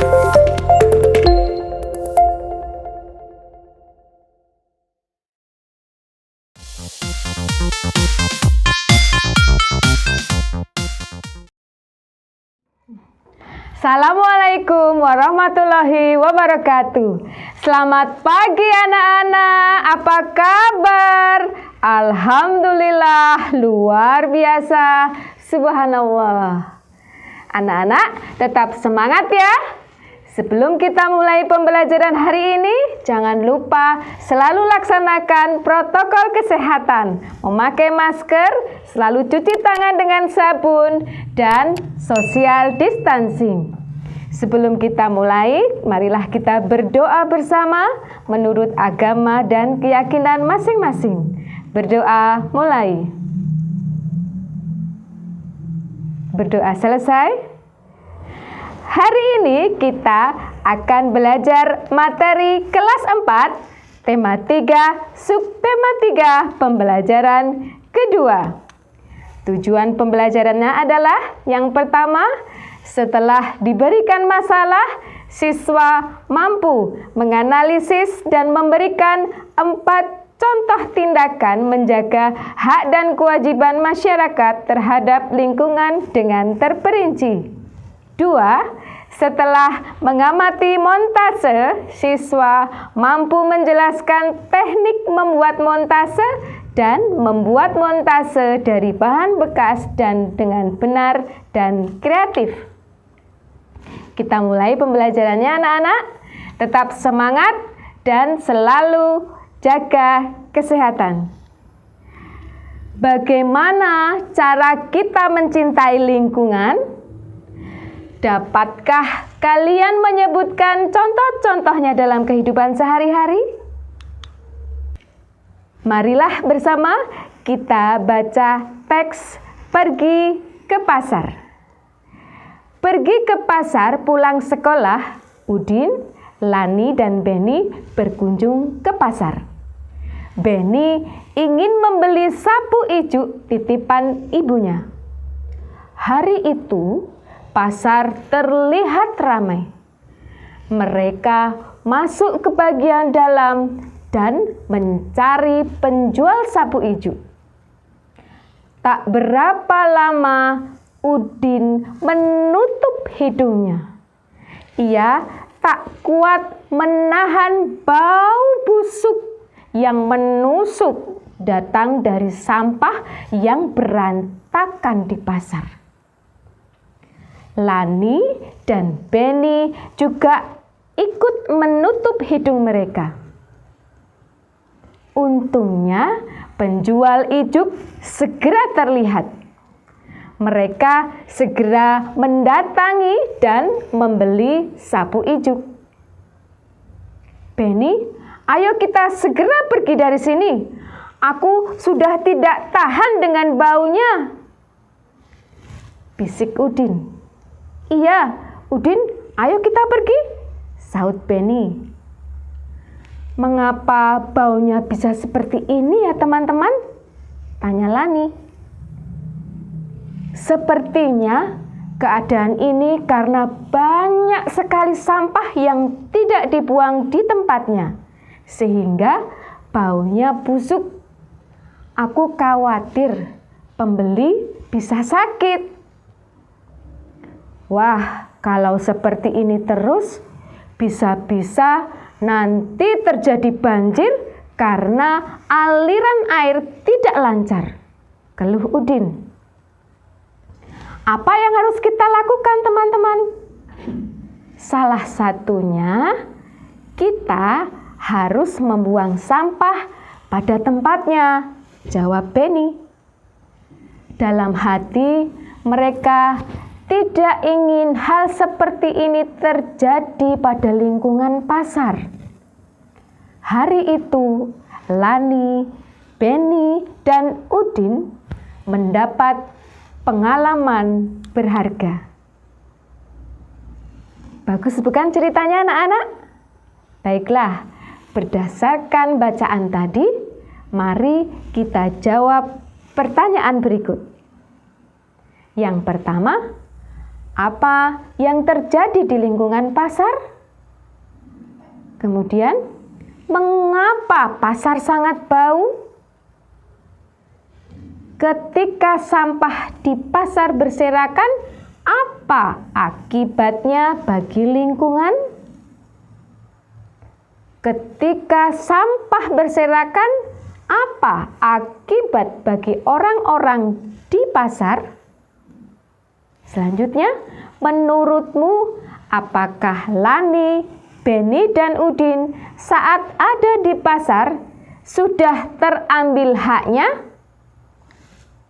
Assalamualaikum warahmatullahi wabarakatuh. Selamat pagi anak-anak, apa kabar? Alhamdulillah, luar biasa, subhanallah. Anak-anak tetap semangat ya. Sebelum kita mulai pembelajaran hari ini, jangan lupa selalu laksanakan protokol kesehatan, memakai masker, selalu cuci tangan dengan sabun, dan social distancing. Sebelum kita mulai, marilah kita berdoa bersama menurut agama dan keyakinan masing-masing. Berdoa mulai. Berdoa selesai. Hari ini kita akan belajar materi kelas 4, tema 3, subtema 3, pembelajaran kedua. Tujuan pembelajarannya adalah yang pertama, setelah diberikan masalah, siswa mampu menganalisis dan memberikan 4 contoh tindakan menjaga hak dan kewajiban masyarakat terhadap lingkungan dengan terperinci. 2. Setelah mengamati montase, siswa mampu menjelaskan teknik membuat montase dan membuat montase dari bahan bekas dan dengan benar dan kreatif. Kita mulai pembelajarannya anak-anak. Tetap semangat dan selalu jaga kesehatan. Bagaimana cara kita mencintai lingkungan? Dapatkah kalian menyebutkan contoh-contohnya dalam kehidupan sehari-hari? Marilah bersama kita baca teks Pergi ke Pasar. Pergi ke pasar pulang sekolah, Udin, Lani, dan Beni berkunjung ke pasar. Beni ingin membeli sapu ijuk titipan ibunya. Hari itu, pasar terlihat ramai. Mereka masuk ke bagian dalam dan mencari penjual sapu ijuk. Tak berapa lama, Udin menutup hidungnya. Ia tak kuat menahan bau busuk yang menusuk datang dari sampah yang berantakan di pasar. Lani dan Beni juga ikut menutup hidung mereka. Untungnya penjual ijuk segera terlihat. Mereka segera mendatangi dan membeli sapu ijuk. Beni, ayo kita segera pergi dari sini. Aku sudah tidak tahan dengan baunya, bisik Udin. Iya, Udin, ayo kita pergi, sahut Beni. Mengapa baunya bisa seperti ini ya teman-teman? Tanya Lani. Sepertinya keadaan ini karena banyak sekali sampah yang tidak dibuang di tempatnya, sehingga baunya busuk. Aku khawatir pembeli bisa sakit. Wah, kalau seperti ini terus, bisa-bisa nanti terjadi banjir karena aliran air tidak lancar, keluh Udin. Apa yang harus kita lakukan, teman-teman? Salah satunya, kita harus membuang sampah pada tempatnya, jawab Beni. Dalam hati, mereka tidak ingin hal seperti ini terjadi pada lingkungan pasar. Hari itu, Lani, Beni, dan Udin mendapat pengalaman berharga. Bagus bukan ceritanya anak-anak? Baiklah, berdasarkan bacaan tadi, mari kita jawab pertanyaan berikut. Yang pertama, apa yang terjadi di lingkungan pasar? Kemudian, mengapa pasar sangat bau? Ketika sampah di pasar berserakan, apa akibatnya bagi lingkungan? Ketika sampah berserakan, apa akibat bagi orang-orang di pasar? Selanjutnya, menurutmu apakah Lani, Beni, dan Udin saat ada di pasar sudah terambil haknya?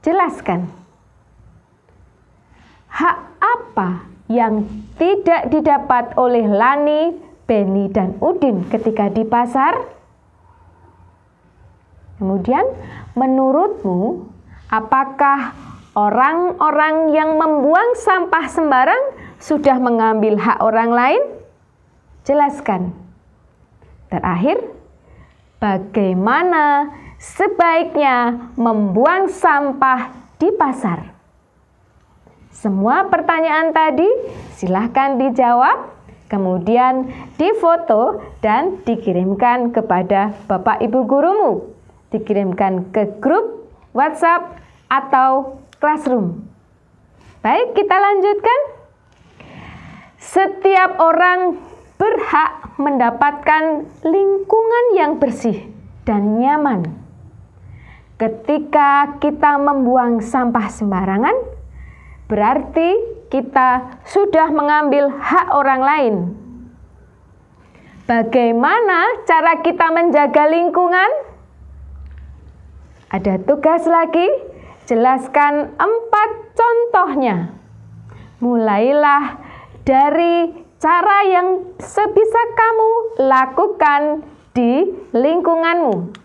Jelaskan. Hak apa yang tidak didapat oleh Lani, Beni, dan Udin ketika di pasar? Kemudian, menurutmu apakah orang-orang yang membuang sampah sembarang sudah mengambil hak orang lain? Jelaskan. Terakhir, bagaimana sebaiknya membuang sampah di pasar? Semua pertanyaan tadi silahkan dijawab, kemudian difoto dan dikirimkan kepada Bapak Ibu gurumu. Dikirimkan ke grup WhatsApp atau Classroom. Baik, kita lanjutkan. Setiap orang berhak mendapatkan lingkungan yang bersih dan nyaman. Ketika kita membuang sampah sembarangan, berarti kita sudah mengambil hak orang lain. Bagaimana cara kita menjaga lingkungan? Ada tugas lagi. Jelaskan 4 contohnya. Mulailah dari cara yang sebisa kamu lakukan di lingkunganmu.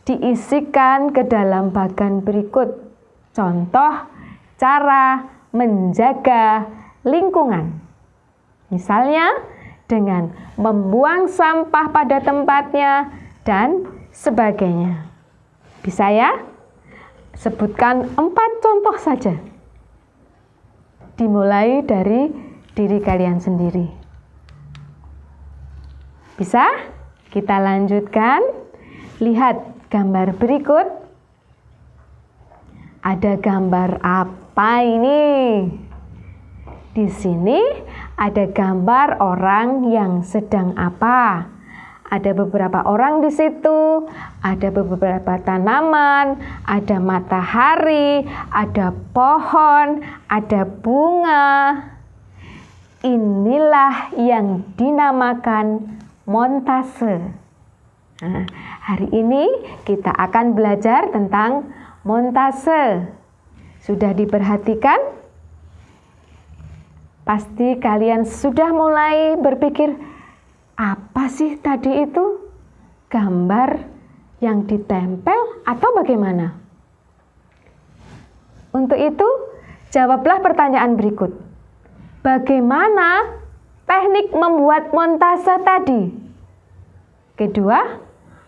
Diisikan ke dalam bagan berikut. Contoh cara menjaga lingkungan. Misalnya dengan membuang sampah pada tempatnya dan sebagainya. Bisa ya? Sebutkan 4 contoh saja. Dimulai dari diri kalian sendiri. Bisa? Kita lanjutkan. Lihat gambar berikut. Ada gambar apa ini? Di sini ada gambar orang yang sedang apa? Ada beberapa orang di situ, ada beberapa tanaman, ada matahari, ada pohon, ada bunga. Inilah yang dinamakan montase. Nah, hari ini kita akan belajar tentang montase. Sudah diperhatikan? Pasti kalian sudah mulai berpikir, apa sih tadi itu? Gambar yang ditempel atau bagaimana? Untuk itu, jawablah pertanyaan berikut. Bagaimana teknik membuat montase tadi? Kedua,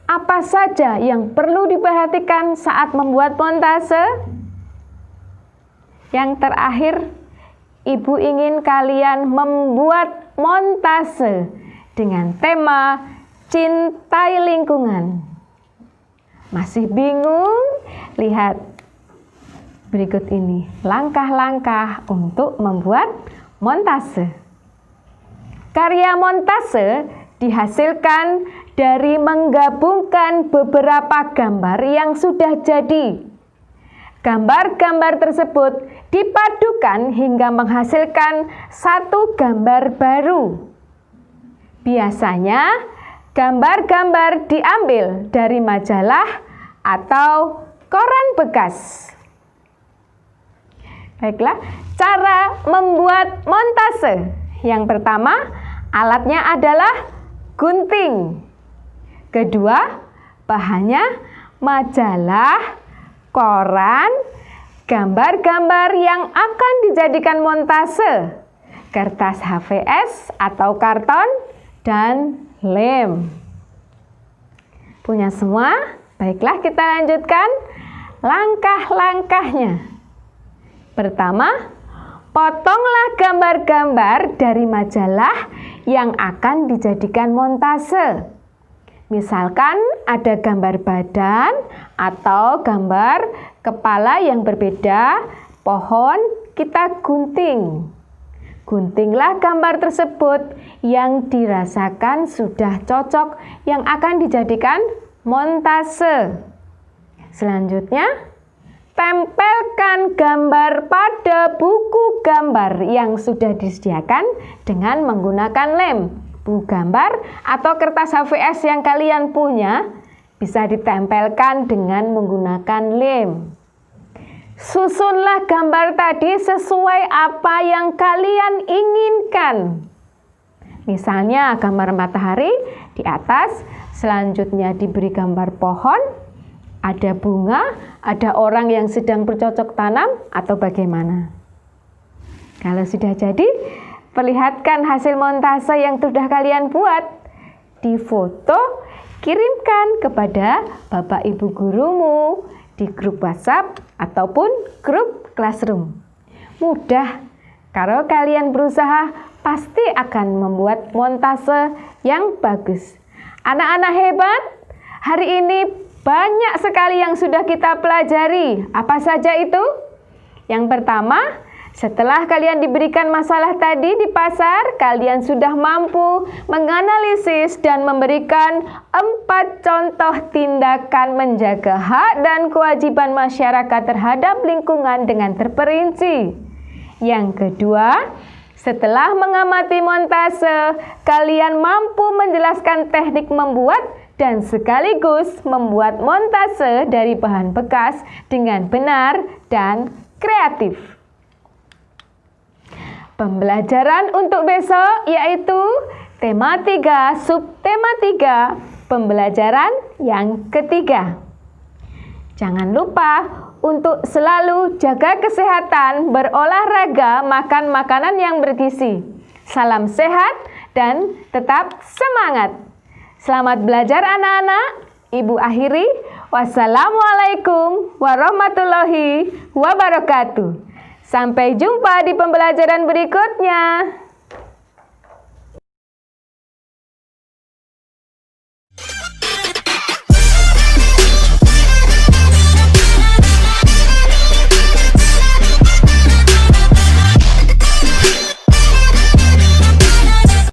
apa saja yang perlu diperhatikan saat membuat montase? Yang terakhir, Ibu ingin kalian membuat montase dengan tema cintai lingkungan. Masih bingung? Lihat berikut ini langkah-langkah untuk membuat montase. Karya montase dihasilkan dari menggabungkan beberapa gambar yang sudah jadi. Gambar-gambar tersebut dipadukan hingga menghasilkan satu gambar baru. Biasanya, gambar-gambar diambil dari majalah atau koran bekas. Baiklah, cara membuat montase. Yang pertama, alatnya adalah gunting. Kedua, bahannya majalah, koran, gambar-gambar yang akan dijadikan montase, kertas HVS atau karton, dan lem. Punya semua? Baiklah, kita lanjutkan langkah-langkahnya. Pertama, Potonglah gambar-gambar dari majalah yang akan dijadikan montase. Misalkan ada gambar badan atau gambar kepala yang berbeda, pohon kita gunting. Guntinglah gambar tersebut yang dirasakan sudah cocok yang akan dijadikan montase. Selanjutnya, tempelkan gambar pada buku gambar yang sudah disediakan dengan menggunakan lem. Buku gambar atau kertas HVS yang kalian punya bisa ditempelkan dengan menggunakan lem. Susunlah gambar tadi sesuai apa yang kalian inginkan. Misalnya gambar matahari di atas, selanjutnya diberi gambar pohon, ada bunga, ada orang yang sedang bercocok tanam, atau bagaimana. Kalau sudah jadi, perlihatkan hasil montase yang sudah kalian buat. Di foto, kirimkan kepada Bapak Ibu gurumu di grup WhatsApp ataupun grup Classroom. Mudah, kalau kalian berusaha pasti akan membuat montase yang bagus. Anak-anak hebat, hari ini banyak sekali yang sudah kita pelajari. Apa saja itu? Yang pertama, setelah kalian diberikan masalah tadi di pasar, kalian sudah mampu menganalisis dan memberikan 4 contoh tindakan menjaga hak dan kewajiban masyarakat terhadap lingkungan dengan terperinci. Yang kedua, setelah mengamati montase, kalian mampu menjelaskan teknik membuat dan sekaligus membuat montase dari bahan bekas dengan benar dan kreatif. Pembelajaran untuk besok yaitu tema 3, subtema 3, pembelajaran yang ketiga. Jangan lupa untuk selalu jaga kesehatan, berolahraga, makan makanan yang bergizi. Salam sehat dan tetap semangat. Selamat belajar anak-anak. Ibu akhiri, wassalamualaikum warahmatullahi wabarakatuh. Sampai jumpa di pembelajaran berikutnya.